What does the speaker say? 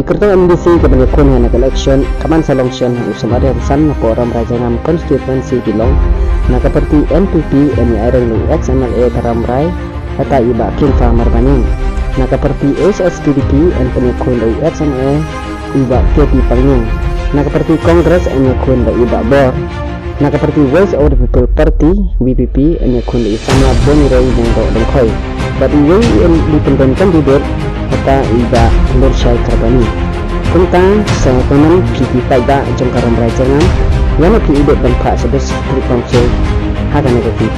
Kerto MDC kebanyakan kun hana election kaman salongsion usam ada san na forum raja ngam constituency bilong na seperti NPP ini airang lu XMLA taramrai atau iba kin farmer baning na seperti SSPDP and penyakun lu XMA iba KP panging na seperti Kongres and yakun lu iba bor na seperti Voice of the People Party BPP and yakun lu sama bonirai mungdo dengkoi tapi yang dipendam kandidat kata iba Nur Syai Karbani tentang sepenuh PP pada jangkaran rajangan yang lebih hidup dan pak sebesar dari kongsi harga negatif